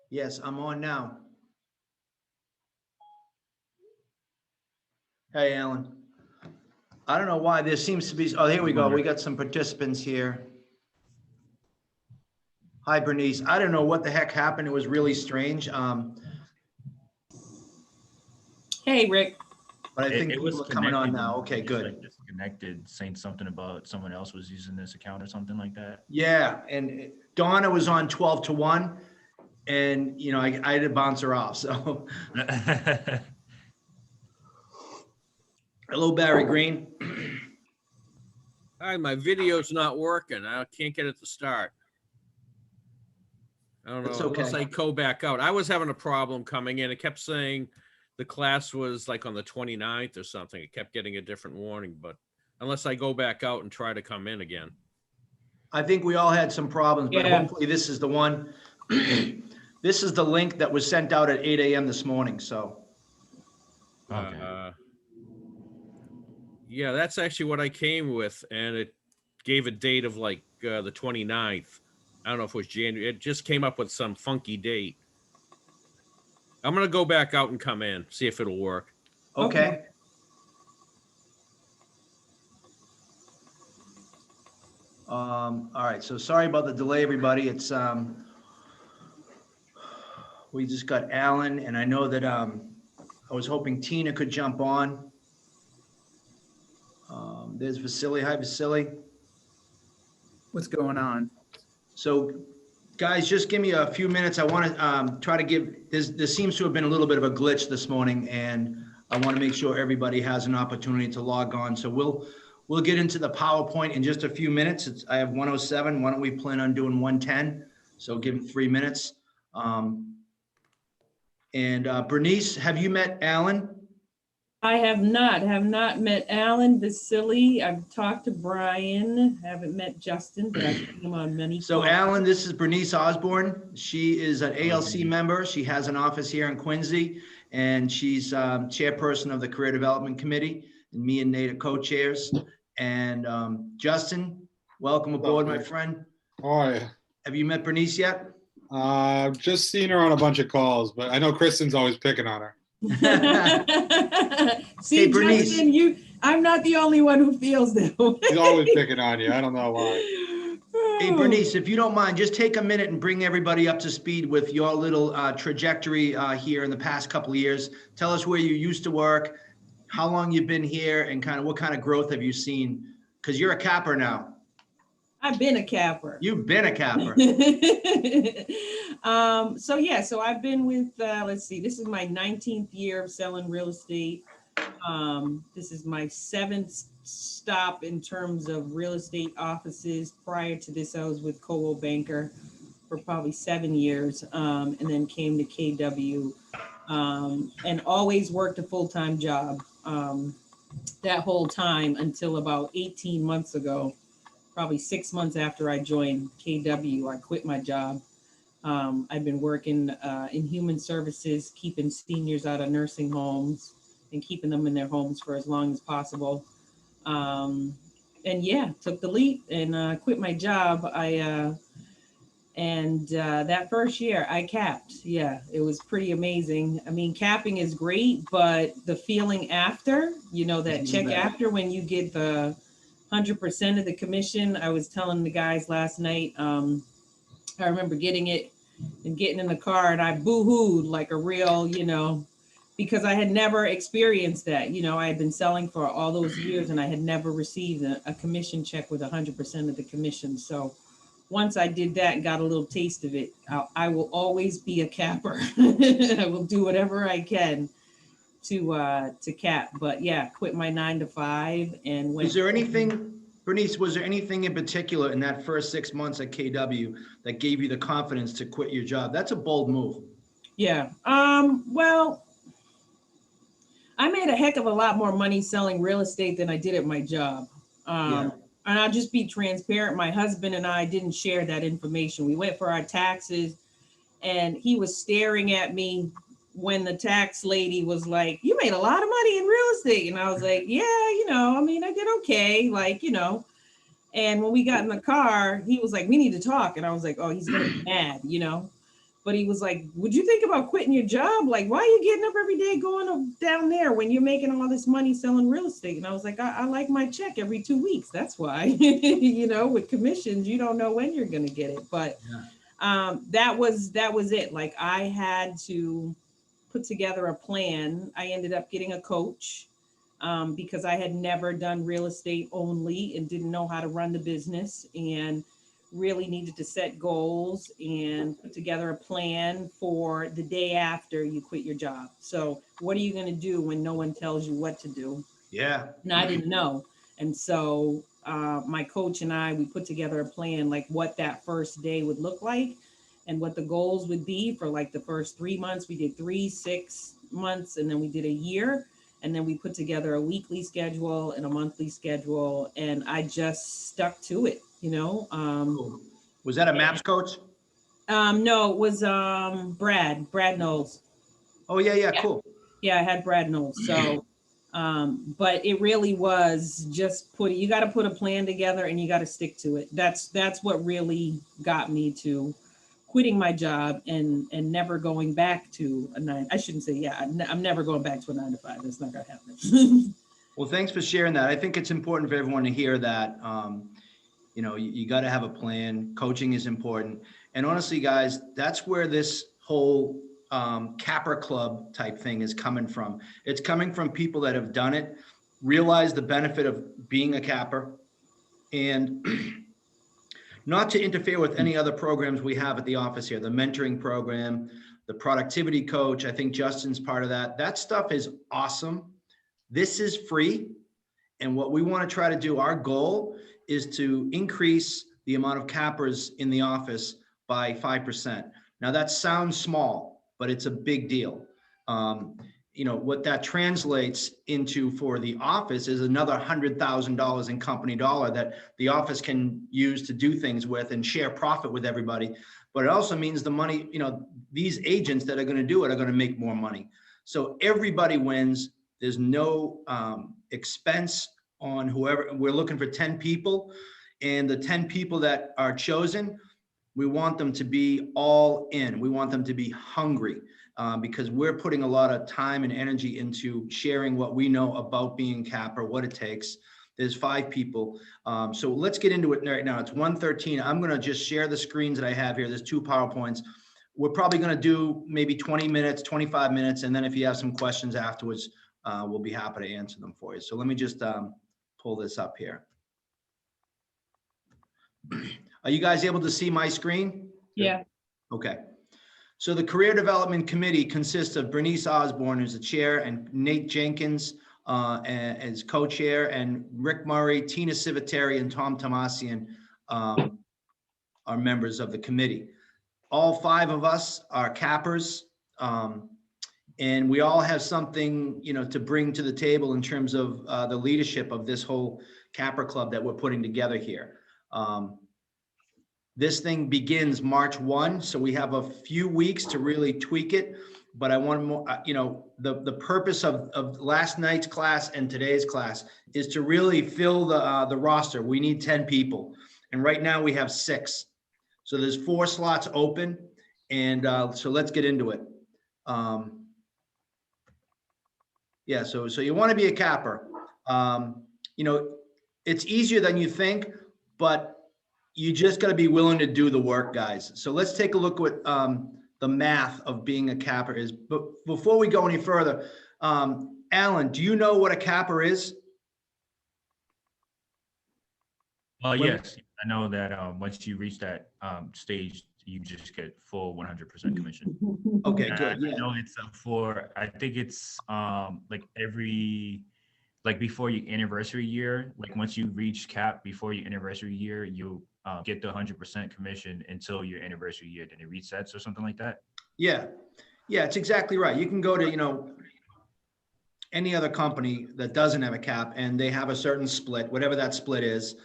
Yes, I'm on now. Hey, Alan. I don't know why there seems to be, oh, here we go. We got some participants here. Hi, Bernice. I don't know what the heck happened. It was really strange. Hey, Rick. But I think It was people are coming on connected now. and Okay, just, good. like, disconnected, saying something about someone else was using this account or something like that. Yeah, and Donna was on 12 to 1, and I had to bounce her off. So, hello, Barry Green. Hi, my video's not working. I can't get it to start. I don't know, It's unless okay. I go back out. I was having a problem coming in. It kept saying the class was like on the 29th or something. It kept getting a different warning, but unless I go back out and try to come in again. I think we all had some problems, but Yeah. hopefully this is the one. This is the link that was sent out at 8 a.m. this morning. So, Okay. Yeah, that's actually what I came with, and it gave a date of like the 29th. I don't know if it was January. It just came up with some funky date. I'm gonna go back out and come in, see if it'll work. okay. All right. So sorry about the delay, everybody. It's we just got Alan, and I know that I was hoping Tina could jump on. There's Vasily. Hi, Vasily. What's going on? So, guys, just give me a few minutes. I want to try to give. There seems to have been a little bit of a glitch this morning, and I want to make sure everybody has an opportunity to log on. So we'll get into the PowerPoint in just a few minutes. I have 107. Why don't we plan on doing 110? So give it 3 minutes. Bernice, have you met Alan? I have not met Alan Vasily. I've talked to Brian, haven't met Justin, but I've seen him on many. So calls. Alan, this is Bernice Osborne. She is an ALC member. She has an office here in Quincy, and she's chairperson of the Career Development Committee. And me and Nate are co-chairs. And Justin, welcome aboard, my friend. Hi. Have you met Bernice yet? Just seen her on a bunch of calls, but I know Kristen's always picking on her. See, Hey, Bernice. Justin, I'm not the only one who feels that way. She's always picking on you. I don't know why. Hey, Bernice, if you don't mind, just take a minute and bring everybody up to speed with your little trajectory here in the past couple of years. Tell us where you used to work, how long you've been here, and kind of what kind of growth have you seen? Because you're a capper now. I've been a capper. You've been a capper. So I've been with, let's see, this is my 19th year of selling real estate. This is my 7th stop in terms of real estate offices. Prior to this, I was with Coldwell Banker for probably 7 years, and then came to KW, and always worked a full-time job that whole time until about 18 months ago. Probably 6 months after I joined KW, I quit my job. I've been working in human services, keeping seniors out of nursing homes and keeping them in their homes for as long as possible. And yeah, took the leap and quit my job. That first year I capped. Yeah, it was pretty amazing. I mean, capping is great, but the feeling after, that check after when you get the 100% of the commission. I was telling the guys last night, I remember getting it and getting in the car and I boo-hooed like a real, because I had never experienced that. I had been selling for all those years and I had never received a commission check with 100% of the commission. So once I did that and got a little taste of it, I will always be a capper. I will do whatever I can to cap, but yeah, quit my 9 to 5 and went. Is there anything, Bernice, was there anything in particular in that first 6 months at KW that gave you the confidence to quit your job? That's a bold move. Yeah. Well, I made a heck of a lot more money selling real estate than I did at my job. And I'll just be transparent. My husband and I didn't share that information. We went for our taxes and he was staring at me when the tax lady was like, "You made a lot of money in real estate." And I was like, "Yeah, I did okay." And when we got in the car, he was like, we need to talk. And I was like, oh, he's gonna be mad, you know? But he was like, would you think about quitting your job? Like, why are you getting up every day going down there when you're making all this money selling real estate? And I was like, I like my check every 2 weeks. That's why, you know, with commissions, you don't know when you're going to get it. But that was it. Like, I had to put together a plan. I ended up getting a coach because I had never done real estate only and didn't know how to run the business, and really needed to set goals and put together a plan for the day after you quit your job. So what are you going to do when no one tells you what to do? Yeah. And I didn't know. And so my coach and I, we put together a plan, like what that first day would look like and what the goals would be for like the first 3 months. We did 3, 6 months, and then we did a year. And then we put together a weekly schedule and a monthly schedule. And I just stuck to it, you know. Cool. Was that a MAPS coach? No, it was Brad Knowles. Oh, yeah, cool. Yeah, I had Brad Knowles. So, but it really was just you got to put a plan together and you got to stick to it. That's what really got me to quitting my job and never going back to a 9. I shouldn't say, yeah, I'm never going back to a 9 to 5. That's not gonna happen. Well, thanks for sharing that. I think it's important for everyone to hear that. You know, you got to have a plan. Coaching is important. And honestly, guys, that's where this whole capper club type thing is coming from. It's coming from people that have done it, realize the benefit of being a capper, and not to interfere with any other programs we have at the office here, the mentoring program, the productivity coach. I think Justin's part of that. That stuff is awesome. This is free. And what we want to try to do, our goal is to increase the amount of cappers in the office by 5%. Now that sounds small, but it's a big deal. You know, what that translates into for the office is another $100,000 in company dollar that the office can use to do things with and share profit with everybody. But it also means the money, you know, these agents that are going to do it are going to make more money. So everybody wins. There's no expense on whoever. We're looking for 10 people, and the 10 people that are chosen, we want them to be all in. We want them to be hungry. Because we're putting a lot of time and energy into sharing what we know about being capper, what it takes. There's 5 people. So let's get into it right now. It's 1:13. I'm going to just share the screens that I have here. There's 2 PowerPoints. We're probably going to do maybe 20 minutes, 25 minutes. And then if you have some questions afterwards, we'll be happy to answer them for you. So let me just pull this up here. Are you guys able to see my screen? Yeah. Okay. So the Career Development Committee consists of Bernice Osborne, who's the chair, and Nate Jenkins as co-chair, and Rick Murray, Tina Civiteri, and Tom Tomasian are members of the committee. All 5 of us are cappers, and we all have something, you know, to bring to the table in terms of the leadership of this whole capper club that we're putting together here. This thing begins March 1, so we have a few weeks to really tweak it. But I want more, you know, the purpose of last night's class and today's class is to really fill the roster. We need 10 people, and right now we have 6. So there's 4 slots open, and so let's get into it. Yeah, so you want to be a capper. You know, it's easier than you think, but you just got to be willing to do the work, guys. So let's take a look at the math of being a capper is. But before we go any further, Alan, do you know what a capper is? Yes, I know that once you reach that stage, you just get full 100% commission. Okay, And good. I Yeah. know it's I think it's like before your anniversary year, like once you reach cap before your anniversary year, you get the 100% commission until your anniversary year, then it resets or something like that. Yeah, it's exactly right. You can go to, you know, any other company that doesn't have a cap, and they have a certain split, whatever that split is.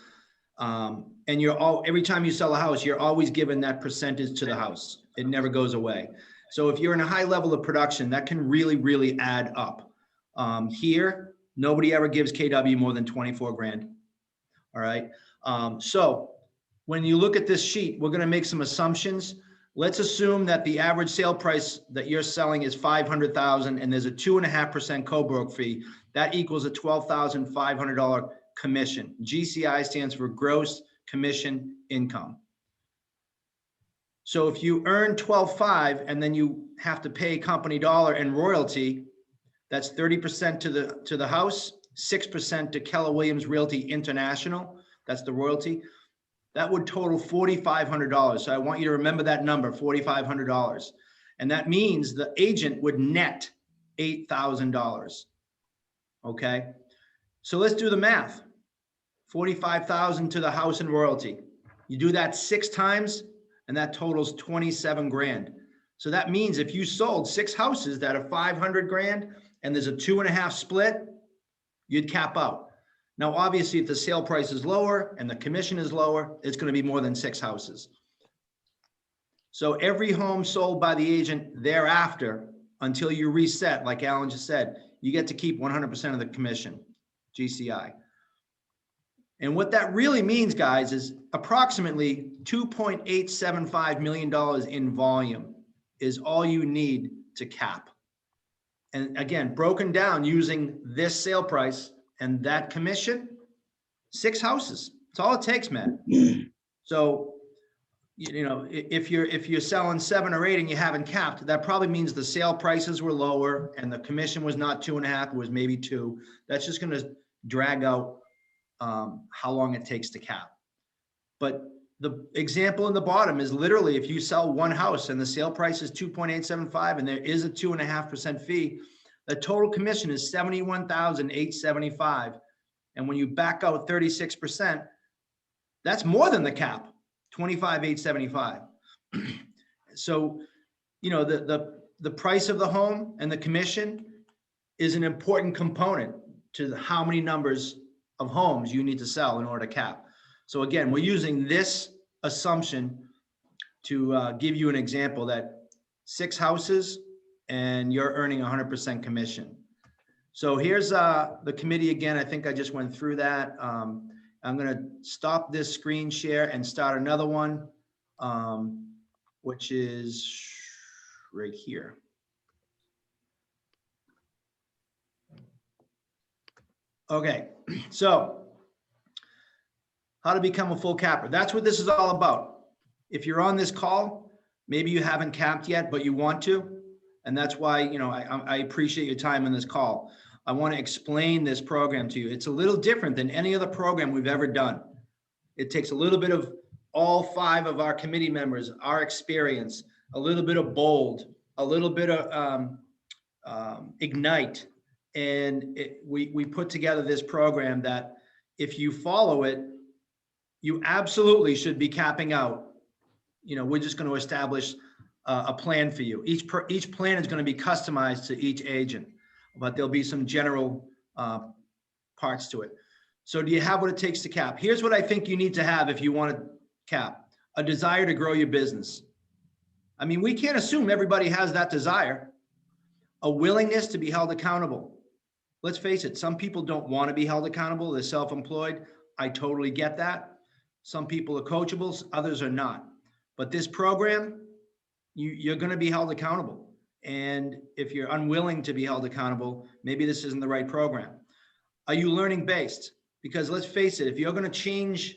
And every time you sell a house, you're always given that percentage to the house. It never goes away. So if you're in a high level of production, that can really, really add up. Here, nobody ever gives KW more than 24 grand. All right. So when you look at this sheet, we're going to make some assumptions. Let's assume that the average sale price that you're selling is 500,000 and there's a 2.5% co-broke fee. That equals a $12,500 commission. GCI stands for gross commission income. So if you earn 12.5 and then you have to pay company dollar and royalty, that's 30% to the house, 6% to Keller Williams Realty International. That's the royalty. That would total $4,500. So I want you to remember that number, $4,500. And that means the agent would net $8,000. Okay. So let's do the math. 45,000 to the house and royalty. You do that 6 times and that totals 27 grand. So that means if you sold 6 houses that are 500 grand and there's a 2.5 split, you'd cap out. Now, obviously, if the sale price is lower and the commission is lower, it's going to be more than 6 houses. So every home sold by the agent thereafter, until you reset, like Alan just said, you get to keep 100% of the commission, GCI. And what that really means, guys, is approximately $2.875 million in volume is all you need to cap. And again, broken down using this sale price and that commission, 6 houses. That's all it takes, man. So, you know, if you're selling 7 or 8 and you haven't capped, that probably means the sale prices were lower and the commission was not 2.5, it was maybe 2. That's just going to drag out how long it takes to cap. But the example in the bottom is literally if you sell 1 house and the sale price is 2.875 and there is a 2.5% fee, the total commission is $71,875. And when you back out 36%, that's more than the cap, $25,875. So, you know, the price of the home and the commission is an important component to how many numbers of homes you need to sell in order to cap. So again, we're using this assumption to give you an example that 6 houses and you're earning 100% commission. So here's the committee again. I think I just went through that. I'm gonna stop this screen share and start another one, which is right here. Okay, so how to become a full capper. That's what this is all about. If you're on this call, maybe you haven't capped yet, but you want to. And that's why, you know, I appreciate your time on this call. I want to explain this program to you. It's a little different than any other program we've ever done. It takes a little bit of all 5 of our committee members, our experience, a little bit of bold, a little bit of ignite. And we put together this program that if you follow it, you absolutely should be capping out. You know, we're just going to establish a plan for you. Each plan is going to be customized to each agent, but there'll be some general parts to it. So do you have what it takes to cap? Here's what I think you need to have if you want to cap: a desire to grow your business. I mean, we can't assume everybody has that desire. A willingness to be held accountable. Let's face it, some people don't want to be held accountable. They're self-employed. I totally get that. Some people are coachables, others are not. But this program, you're going to be held accountable. And if you're unwilling to be held accountable, maybe this isn't the right program. Are you learning based? Because let's face it, if you're going to change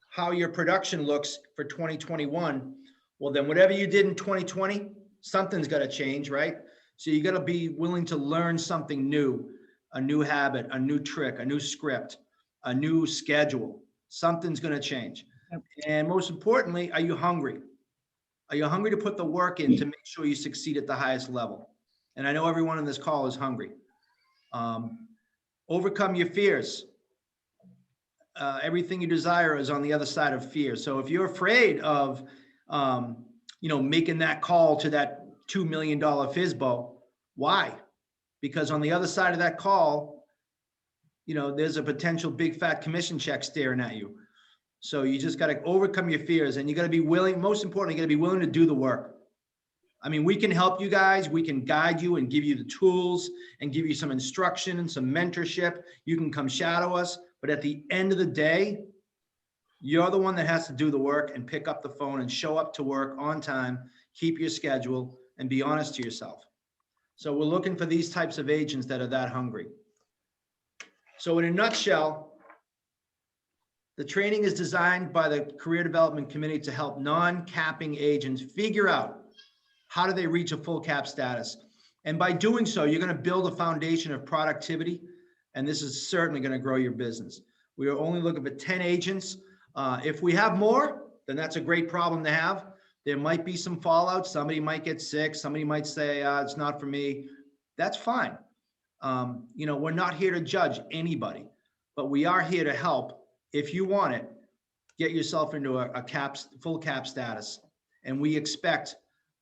how your production looks for 2021, well, then whatever you did in 2020, something's got to change, right? So you got to be willing to learn something new, a new habit, a new trick, a new script, a new schedule. Something's going to change. Yep. And most importantly, are you hungry? Are you hungry to put the work in to make sure you succeed at the highest level? And I know everyone on this call is hungry. Overcome your fears. Everything you desire is on the other side of fear. So if you're afraid of, making that call to that $2 million FSBO, why? Because on the other side of that call, there's a potential big fat commission check staring at you. So you just got to overcome your fears, and you got to be willing, most importantly, you got to be willing to do the work. I mean, we can help you guys. We can guide you and give you the tools and give you some instruction and some mentorship. You can come shadow us. But at the end of the day, You're the one that has to do the work and pick up the phone and show up to work on time, keep your schedule, and be honest to yourself. So we're looking for these types of agents that are that hungry. So in a nutshell, the training is designed by the Career Development Committee to help non-capping agents figure out how do they reach a full cap status. And by doing so, you're going to build a foundation of productivity, and this is certainly going to grow your business. We are only looking for 10 agents. If we have more, then that's a great problem to have. There might be some fallout. Somebody might get sick. Somebody might say, it's not for me. That's fine. We're not here to judge anybody, but we are here to help. If you want it, get yourself into a full cap status. And we expect,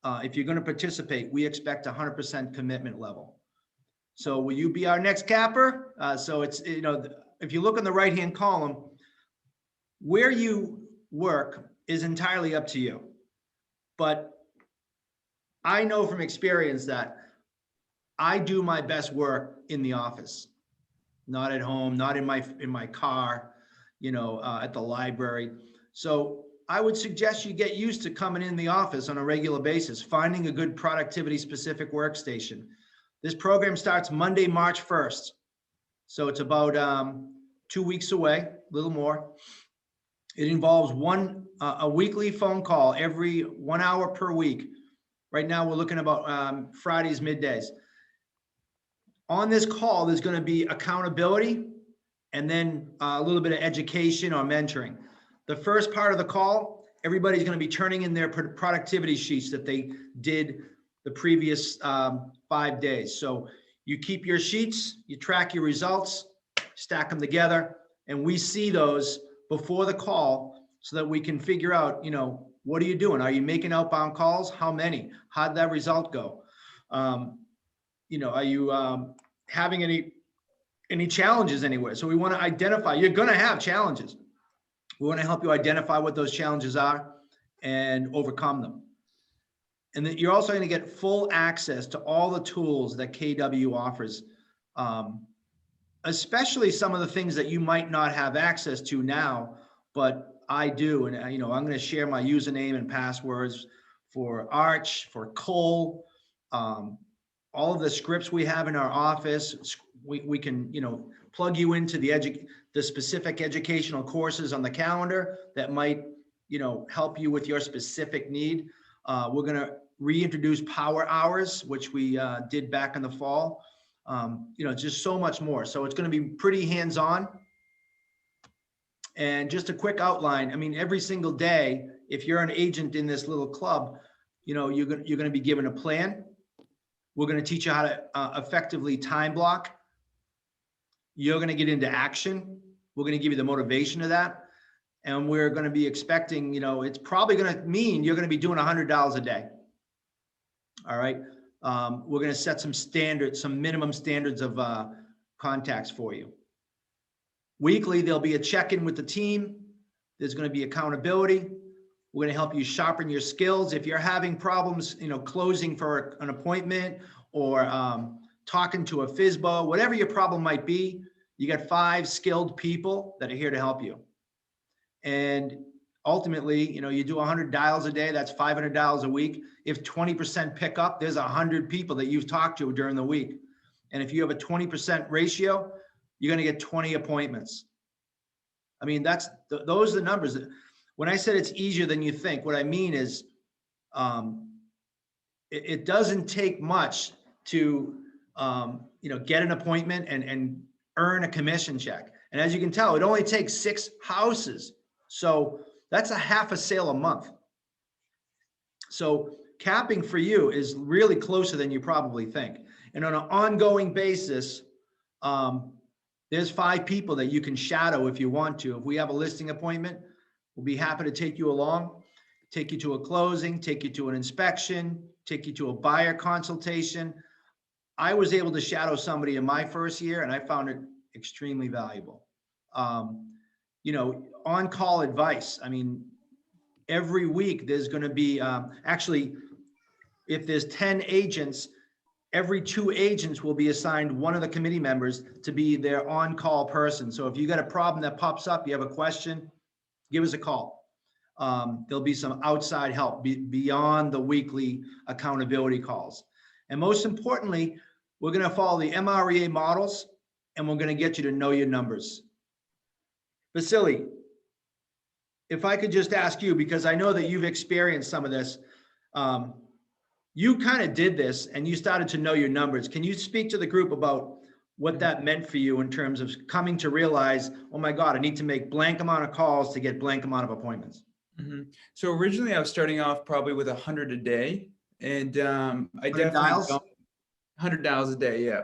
if you're going to participate, we expect 100% commitment level. So will you be our next capper? So it's, if you look in the right-hand column, where you work is entirely up to you. But I know from experience that I do my best work in the office, not at home, not in my car, at the library. So I would suggest you get used to coming in the office on a regular basis, finding a good productivity specific workstation. This program starts Monday, March 1st. So it's about 2 weeks away, a little more. It involves a weekly phone call every 1 hour per week. Right now, we're looking about Fridays, middays. On this call, there's going to be accountability and then a little bit of education or mentoring. The first part of the call, everybody's going to be turning in their productivity sheets that they did the previous 5 days. So you keep your sheets, you track your results, stack them together, and we see those before the call so that we can figure out, what are you doing? Are you making outbound calls? How many? How did that result go? Are you having any challenges anywhere? So we want to identify, you're going to have challenges. We want to help you identify what those challenges are and overcome them. And that you're also going to get full access to all the tools that KW offers, especially some of the things that you might not have access to now, but I do. And, I'm going to share my username and passwords for Arch, for Cole, all of the scripts we have in our office. We can, plug you into the specific educational courses on the calendar that might, help you with your specific need. We're going to reintroduce power hours, which we did back in the fall. Just so much more. So it's going to be pretty hands-on. And just a quick outline. I mean, every single day, if you're an agent in this little club, you're going to be given a plan. We're going to teach you how to effectively time block. You're going to get into action. We're going to give you the motivation of that. And we're going to be expecting, it's probably going to mean you're going to be doing $100 a day. All right. We're going to set some standards, some minimum standards of contacts for you. Weekly, there'll be a check-in with the team. There's going to be accountability. We're going to help you sharpen your skills. If you're having problems, closing for an appointment or talking to a FSBO, whatever your problem might be, you got 5 skilled people that are here to help you. And ultimately, you do 100 dials a day, that's $500 a week. If 20% pick up, there's 100 people that you've talked to during the week. And if you have a 20% ratio, you're going to get 20 appointments. I mean, those are the numbers. When I said it's easier than you think, what I mean is it doesn't take much to, get an appointment and earn a commission check. And as you can tell, it only takes 6 houses. So that's a half a sale a month. So capping for you is really closer than you probably think. And on an ongoing basis, there's 5 people that you can shadow if you want to. If we have a listing appointment, we'll be happy to take you along, take you to a closing, take you to an inspection, take you to a buyer consultation. I was able to shadow somebody in my first year, and I found it extremely valuable. On-call advice. I mean, every week there's going to be, actually, if there's 10 agents, every 2 agents will be assigned one of the committee members to be their on-call person. So if you got a problem that pops up, you have a question, give us a call. There'll be some outside help beyond the weekly accountability calls. And most importantly, we're going to follow the MREA models, and we're going to get you to know your numbers. Vasily, if I could just ask you, because I know that you've experienced some of this, you kind of did this and you started to know your numbers. Can you speak to the group about what that meant for you in terms of coming to realize, oh my God, I need to make blank amount of calls to get blank amount of appointments? So originally I was starting off probably with 100 a day, and I 100 definitely dials? 100 dials a day, yeah.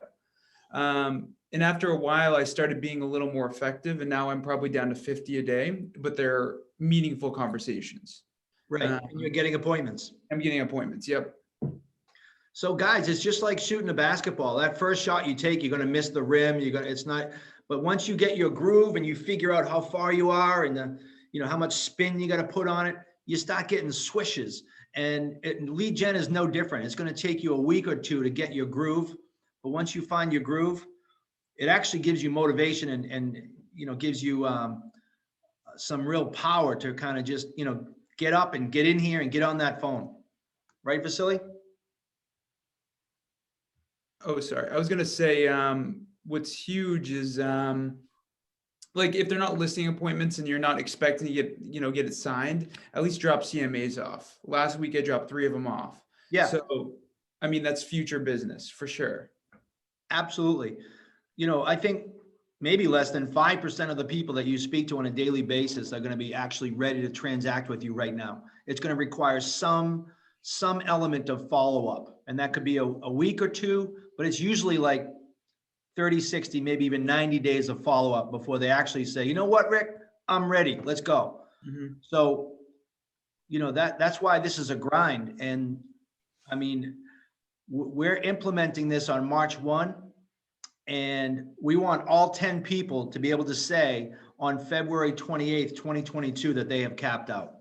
And after a while, I started being a little more effective, and now I'm probably down to 50 a day, but they're meaningful conversations. Right, and you're getting appointments. I'm getting appointments. Yep. So guys, it's just like shooting a basketball. That first shot you take, you're going to miss the rim. It's not, but once you get your groove and you figure out how far you are and how much spin you got to put on it, you start getting swishes. And lead gen is no different. It's going to take you a week or two to get your groove. But once you find your groove, it actually gives you motivation and gives you some real power to kind of just, get up and get in here and get on that phone. Right, Vasily? Oh, sorry. I was going to say, what's huge is, like if they're not listing appointments and you're not expecting to get it signed, at least drop CMAs off. Last week I dropped 3 of them off. Yeah. So, I mean, that's future business for sure. Absolutely. I think maybe less than 5% of the people that you speak to on a daily basis are going to be actually ready to transact with you right now. It's going to require some element of follow-up, and that could be a week or two, but it's usually like 30, 60, maybe even 90 days of follow-up before they actually say, you know what, Rick, I'm ready. Let's go. Mm-hmm. So, that's why this is a grind. And I mean, we're implementing this on March 1, and we want all 10 people to be able to say on February 28th, 2022 that they have capped out.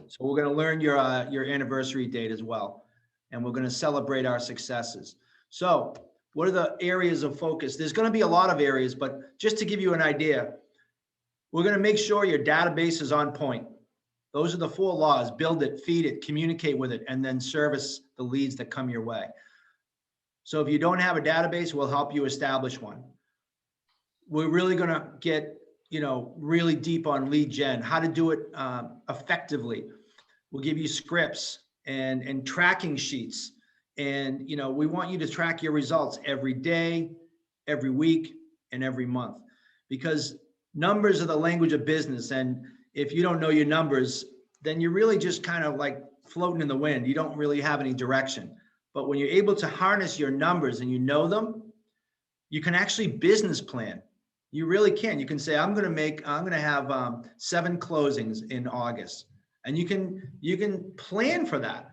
So we're going to learn your anniversary date as well, and we're going to celebrate our successes. So what are the areas of focus? There's going to be a lot of areas, but just to give you an idea, we're going to make sure your database is on point. Those are the 4 laws: build it, feed it, communicate with it, and then service the leads that come your way. So if you don't have a database, we'll help you establish one. We're really going to get, really deep on lead gen, how to do it effectively. We'll give you scripts and tracking sheets. And, we want you to track your results every day, every week, and every month, because numbers are the language of business. And if you don't know your numbers, then you're really just kind of like floating in the wind. You don't really have any direction. But when you're able to harness your numbers and you know them, you can actually business plan. You really can. You can say, I'm going to have 7 closings in August. And you can plan for that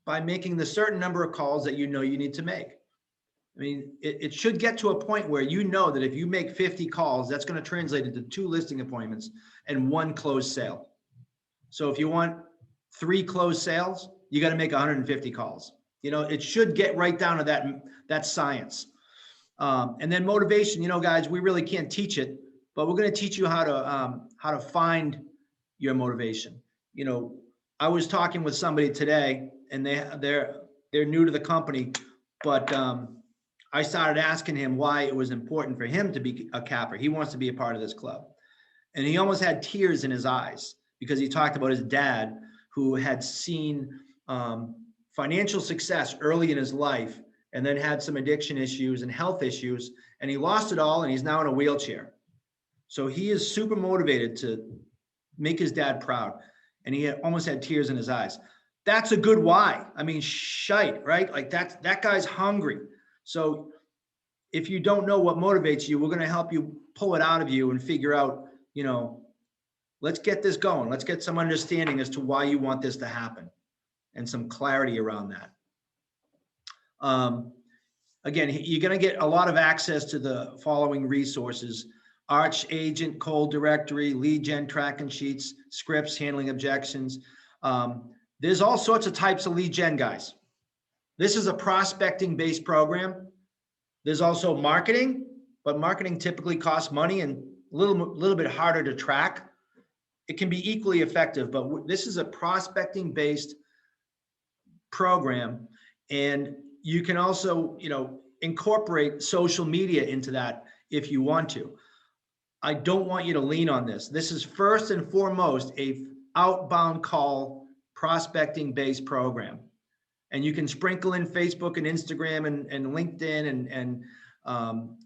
by making the certain number of calls that you need to make. I mean, it should get to a point where you know that if you make 50 calls, that's going to translate into 2 listing appointments and 1 closed sale. So if you want 3 closed sales, you got to make 150 calls. It should get right down to that science. And then motivation, guys, we really can't teach it, but we're going to teach you how to find your motivation. I was talking with somebody today, and they're new to the company, but I started asking him why it was important for him to be a capper. He wants to be a part of this club. And he almost had tears in his eyes because he talked about his dad, who had seen financial success early in his life and then had some addiction issues and health issues, and he lost it all, and he's now in a wheelchair. So he is super motivated to make his dad proud, and he almost had tears in his eyes. That's a good why. I mean, shite, right? Like that guy's hungry. So if you don't know what motivates you, we're going to help you pull it out of you and figure out, let's get this going. Let's get some understanding as to why you want this to happen and some clarity around that. Again, you're going to get a lot of access to the following resources: Arch Agent, Cold Directory, lead gen tracking sheets, scripts, handling objections. There's all sorts of types of lead gen, guys. This is a prospecting based program. There's also marketing, but marketing typically costs money and a little bit harder to track. it can be equally effective, but this is a prospecting based program. And you can also, incorporate social media into that if you want to. I don't want you to lean on this. This is first and foremost a outbound call prospecting based program. And you can sprinkle in Facebook and Instagram and LinkedIn and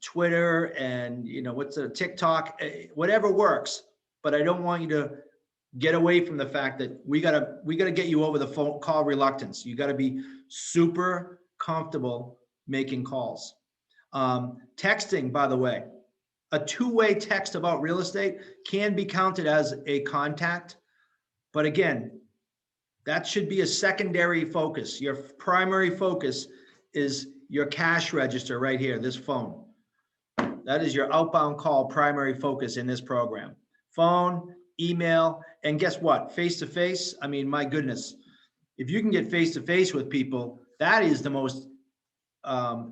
Twitter and what's a TikTok, whatever works. But I don't want you to get away from the fact that we gotta get you over the phone call reluctance. You gotta be super comfortable making calls. Texting, by the way, a two-way text about real estate can be counted as a contact. But again, that should be a secondary focus. Your primary focus is your cash register right here, this phone. That is your outbound call primary focus in this program. Phone, email, and guess what? Face-to-face, I mean, my goodness. If you can get face-to-face with people, that is the most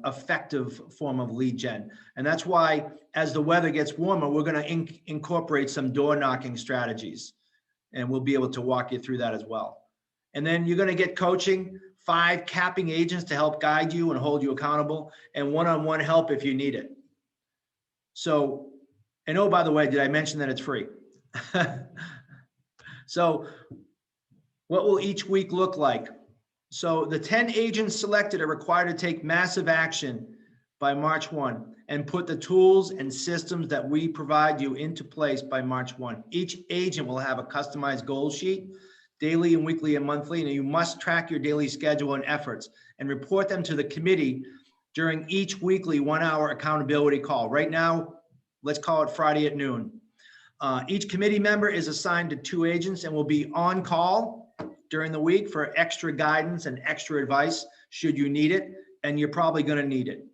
effective form of lead gen. And that's why as the weather gets warmer, we're going to incorporate some door knocking strategies. And we'll be able to walk you through that as well. And then you're going to get coaching, 5 capping agents to help guide you and hold you accountable, and one-on-one help if you need it. So, and oh, by the way, did I mention that it's free? So what will each week look like? So the 10 agents selected are required to take massive action by March 1 and put the tools and systems that we provide you into place by March 1. Each agent will have a customized goal sheet, daily and weekly and monthly, and you must track your daily schedule and efforts and report them to the committee during each weekly 1-hour accountability call. Right now, let's call it Friday at noon. Each committee member is assigned to 2 agents and will be on call during the week for extra guidance and extra advice should you need it, and you're probably going to need it.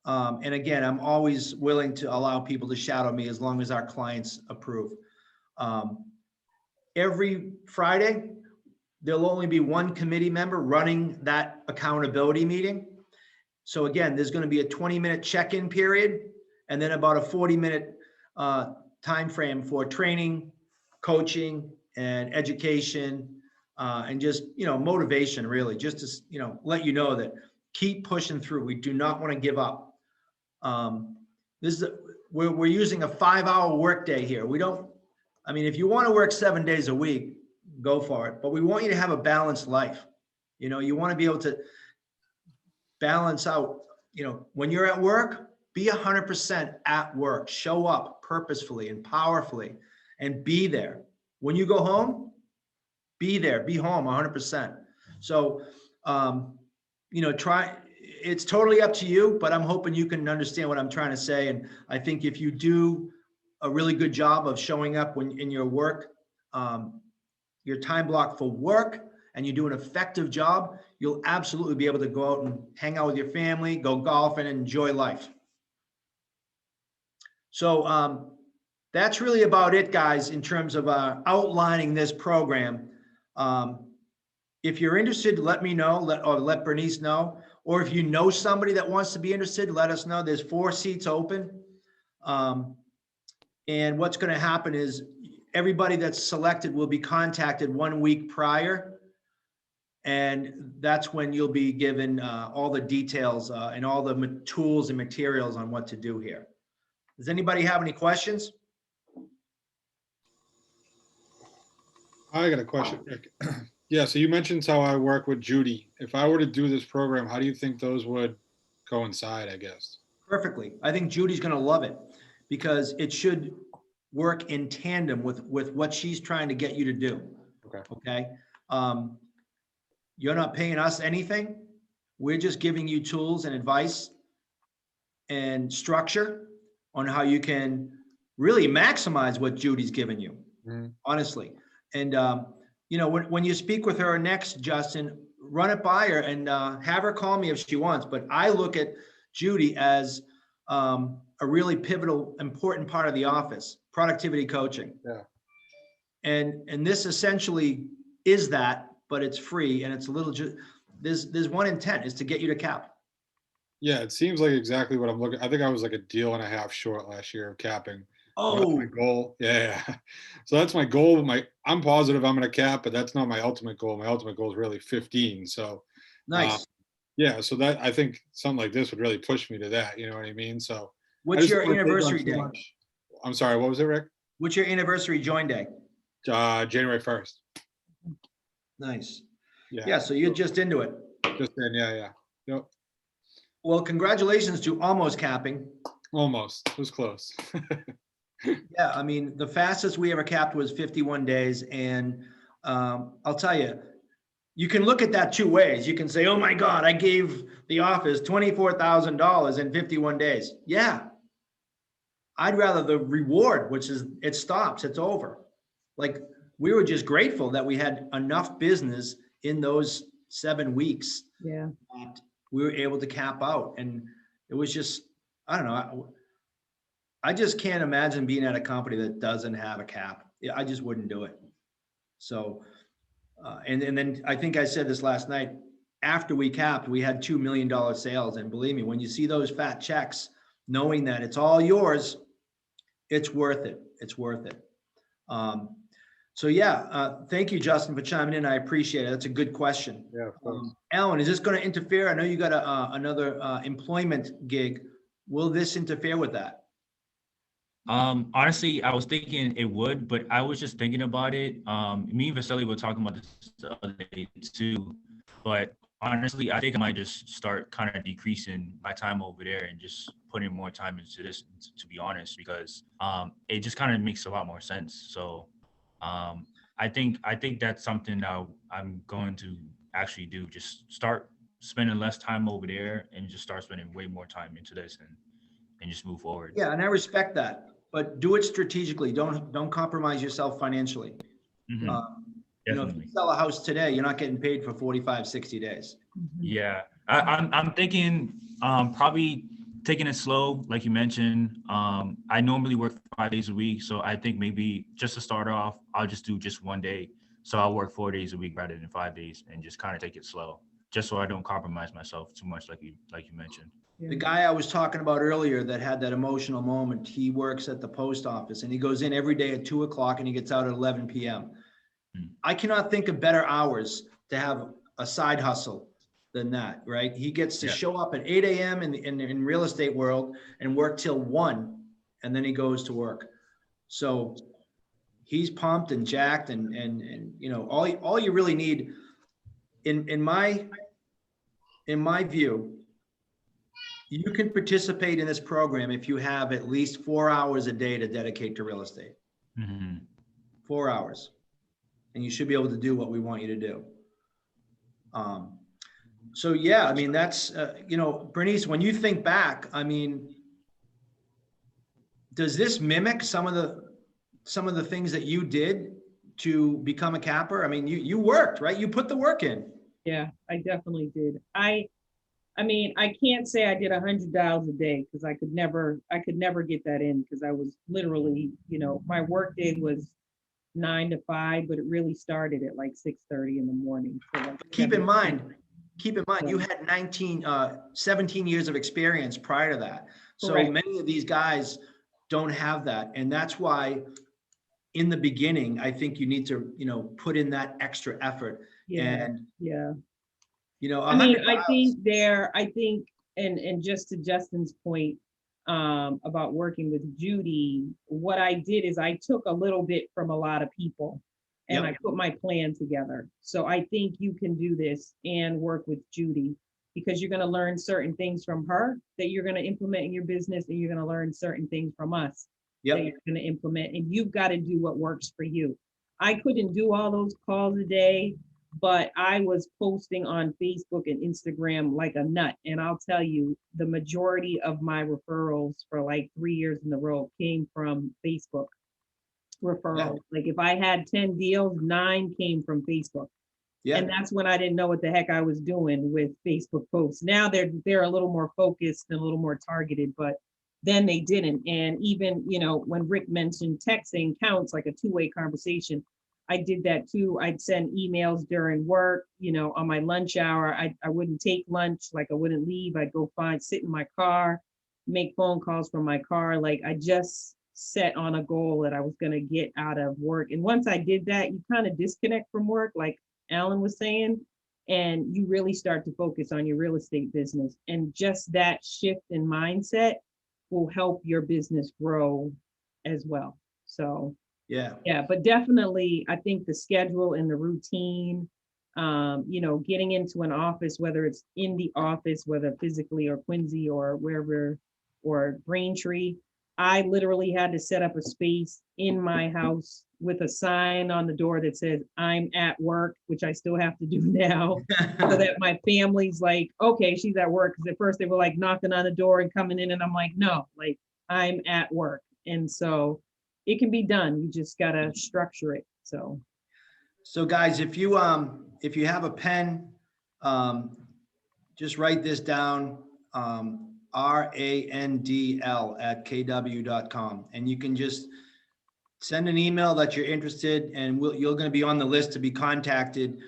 And again, I'm always willing to allow people to shadow me as long as our clients approve. Every Friday, there'll only be 1 committee member running that accountability meeting. So again, there's going to be a 20-minute check-in period and then about a 40-minute time frame for training, coaching, and education, and just motivation, really, just to let you know that keep pushing through. We do not want to give up. We're using a 5-hour workday here. If you want to work 7 days a week, go for it. But we want you to have a balanced life. You want to be able to balance out, when you're at work, be 100% at work, show up purposefully and powerfully and be there. When you go home, be there, be home 100%. So, it's totally up to you, but I'm hoping you can understand what I'm trying to say. And I think if you do a really good job of showing up in your work, your time block for work, and you do an effective job, you'll absolutely be able to go out and hang out with your family, go golf, and enjoy life. So that's really about it, guys, in terms of outlining this program. If you're interested, let me know, let Bernice know. Or if you know somebody that wants to be interested, let us know. There's 4 seats open. And what's going to happen is everybody that's selected will be contacted 1 week prior. And that's when you'll be given all the details and all the tools and materials on what to do here. Does anybody have any questions? I got a question, Rick. Yeah, so you mentioned how I work with Judy. If I were to do this program, how do you think those would coincide, I guess? Perfectly. I think Judy's going to love it because it should work in tandem with what she's trying to get you to do. Okay. You're not paying us anything. We're just giving you tools and advice and structure on how you can really maximize what Judy's given you, honestly. And, when you speak with her next, Justin, run it by her and have her call me if she wants. But I look at Judy as a really pivotal, important part of the office, productivity coaching. Yeah. And this essentially is that, but it's free and it's a little, there's one intent is to get you to cap. Yeah, it seems like exactly what I'm looking. I think I was like a deal and a half short last year of capping. So that's my Oh, goal. Yeah. Yeah. So that's my goal. I'm positive I'm gonna cap, but that's not my ultimate goal. My ultimate goal is really 15. So uh, nice. yeah, so that I think something like this would really push me to that. You know what I mean? So I What's just your don't want to take on anniversary too day? much. I'm sorry, what was it, Rick? What's your anniversary join day? January 1st. Nice. Yeah. Yeah, so you're just into it. Just then, yeah, yeah. Yep. Well, congratulations to almost capping. Almost. It was close. Yeah, I mean, the fastest we ever capped was 51 days. And I'll tell you, you can look at that two ways. You can say, oh my God, I gave the office $24,000 in 51 days. Yeah. I'd rather the reward, which is it stops, it's over. Like we were just grateful that we had enough business in those 7 weeks Yeah. that we were able to cap out. And it was just, I don't know. I just can't imagine being at a company that doesn't have a cap. Yeah, I just wouldn't do it. So, and then I think I said this last night, after we capped, we had $2 million sales. And believe me, when you see those fat checks, knowing that it's all yours, it's worth it. It's worth it. So yeah, thank you, Justin, for chiming in. I appreciate it. That's a good question. Yeah, of course. Alan, is this going to interfere? I know you got another employment gig. Will this interfere with that? Honestly, I was thinking it would, but I was just thinking about it. Me and Vasily were talking about this the other day too, but honestly, I think I might just start kind of decreasing my time over there and just putting more time into this, to be honest, because it just kind of makes a lot more sense. So I think that's something that I'm going to actually do. Just start spending less time over there and just start spending way more time into this and just move forward. Yeah, and I respect that, but do it strategically. Don't compromise yourself financially. Mhm. You know, if you sell a house today, you're not getting paid for 45, 60 days. Yeah, I'm thinking probably taking it slow, like you mentioned. I normally work 5 days a week, so I think maybe just to start off, I'll just do just one day. So I'll work 4 days a week rather than 5 days, and just kind of take it slow, just so I don't compromise myself too much, like you mentioned. The guy I was talking about earlier that had that emotional moment, he works at the post office and he goes in every day at 2 o'clock and he gets out at 11 p.m. I cannot think of better hours to have a side hustle than that, right? He gets to show up at 8 a.m. in real estate world and work till 1, and then he goes to work. So he's pumped and jacked and you know, all you really need in my view, you can participate in this program if you have at least 4 hours a day to dedicate to real estate. 4 hours. And you should be able to do what we want you to do. So yeah, I mean, that's, you know, Bernice, when you think back, I mean, does this mimic some of the things that you did to become a capper? I mean, you worked, right? You put the work in. Yeah, I definitely did. I mean, I can't say I did $100 a day because I could never get that in because I was literally, you know, my work day was 9 to 5, but it really started at like 6:30 in the morning. So like Keep in 7 mind, you had 17 years of experience prior to that. So Correct. many of these guys don't have that. And that's why in the beginning, I think you need to, you know, put in that extra effort. Yeah, And, yeah. you know, I mean, 100 I think, and just to Justin's point about working with Judy, what I did is I took a little bit from a lot of people and Yep. I put my plan together. So I think you can do this and work with Judy because you're going to learn certain things from her that you're going to implement in your business, and you're going to learn certain things from us that Yep. you're going to implement, and you've got to do what works for you. I couldn't do all those calls a day, but I was posting on Facebook and Instagram like a nut. And I'll tell you, the majority of my referrals for like 3 years in a row came from Facebook referrals. Like if I had 10 deals, 9 came from Facebook. Yeah. And that's when I didn't know what the heck I was doing with Facebook posts. Now they're a little more focused and a little more targeted, but then they didn't. And even, you know, when Rick mentioned texting counts like a two-way conversation, I did that too. I'd send emails during work, you know, on my lunch hour. I wouldn't take lunch, like I wouldn't leave. I'd go sit in my car, make phone calls from my car. Like I just set on a goal that I was going to get out of work. And once I did that, you kind of disconnect from work, like Alan was saying, and you really start to focus on your real estate business. And just that shift in mindset will help your business grow as well. So, Yeah. yeah, but definitely, I think the schedule and the routine, getting into an office, whether it's in the office, whether physically or Quincy or wherever, or Braintree, I literally had to set up a space in my house with a sign on the door that says, I'm at work, which I still have to do now, so that my family's like, okay, she's at work. Because at first they were like knocking on the door and coming in, and I'm like, no, like I'm at work. And so it can be done. You just gotta structure it. So. So guys, if you have a pen, just write this down, randl@kw.com, and you can just send an email that you're interested, and you're going to be on the list to be contacted,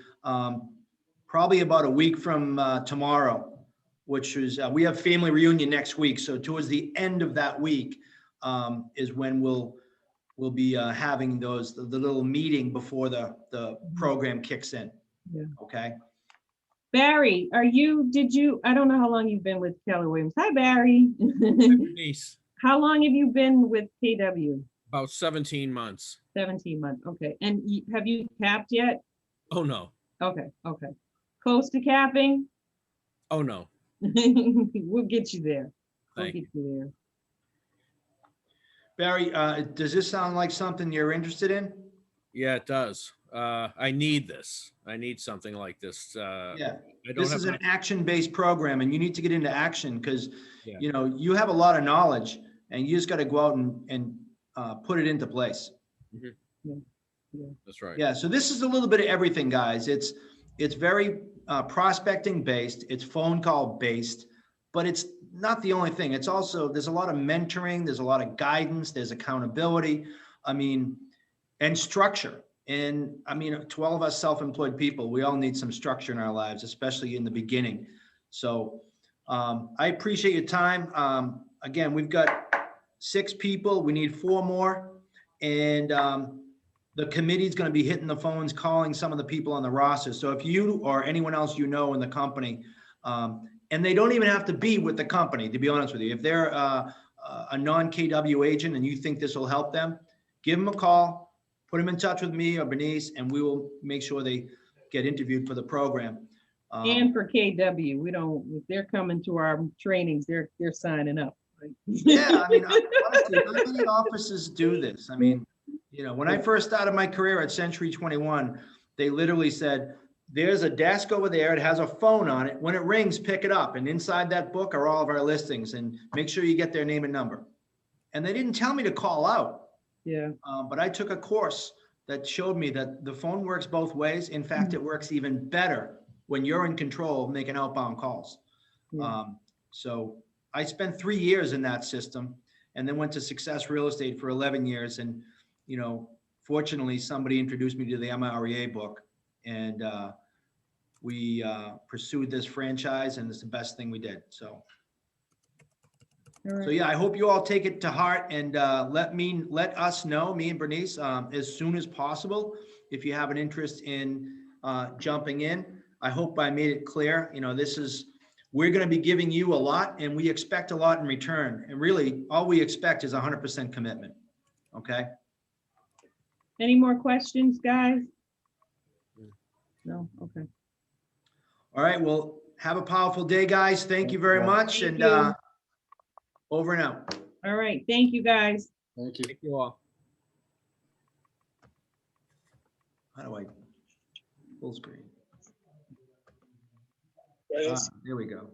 probably about a week from tomorrow, which is, we have family reunion next week. So towards the end of that week is when we'll be having the little meeting before the program kicks in. Yeah. Okay. Barry, I don't know how long you've been with Keller Williams. Hi, Barry. Nice. How long have you been with KW? About 17 months. 17 months. Okay. And have you capped yet? Oh, no. Okay. Close to capping? Oh, no. We'll get you there. Thank you. there. Barry, does this sound like something you're interested in? Yeah, it does. I need this. I need something like this. Yeah. I don't This have is an much- action-based program, and you need to get into action because, Yeah. you have a lot of knowledge, and you just got to go out and put it into place. That's right. Yeah. So this is a little bit of everything, guys. It's very prospecting based. It's phone call based, but it's not the only thing. It's also, there's a lot of mentoring. There's a lot of guidance. There's accountability. And structure. And to all of us self-employed people, we all need some structure in our lives, especially in the beginning. So I appreciate your time. Again, we've got 6 people. We need 4 more. And the committee's going to be hitting the phones, calling some of the people on the roster. So if you or anyone else in the company, and they don't even have to be with the company, to be honest with you, if they're a non-KW agent and you think this will help them, give them a call. Put them in touch with me or Bernice, and we will make sure they get interviewed for the program. And for KW, if they're coming to our trainings, they're signing up. Right? Yeah, honestly, not many offices do this. When I first started my career at Century 21, they literally said, there's a desk over there. It has a phone on it. When it rings, pick it up. And inside that book are all of our listings, and make sure you get their name and number. And they didn't tell me to call out. Yeah. But I took a course that showed me that the phone works both ways. In fact, it works even better when you're in control of making outbound calls. Yeah. So I spent 3 years in that system, and then went to Success Real Estate for 11 years. And, fortunately, somebody introduced me to the MREA book, and we pursued this franchise, and it's the best thing we did. So. All right. So yeah, I hope you all take it to heart, and let us know, me and Bernice, as soon as possible, if you have an interest in jumping in. I hope I made it clear. We're going to be giving you a lot, and we expect a lot in return. And really, all we expect is 100% commitment. Okay. Any more questions, guys? No. Okay. All right. Well, have a powerful day, guys. Thank you very much. Thank And you. over and out. All right. Thank you, guys. Thank you. Thank you all. How do I full screen? Yes. There we go.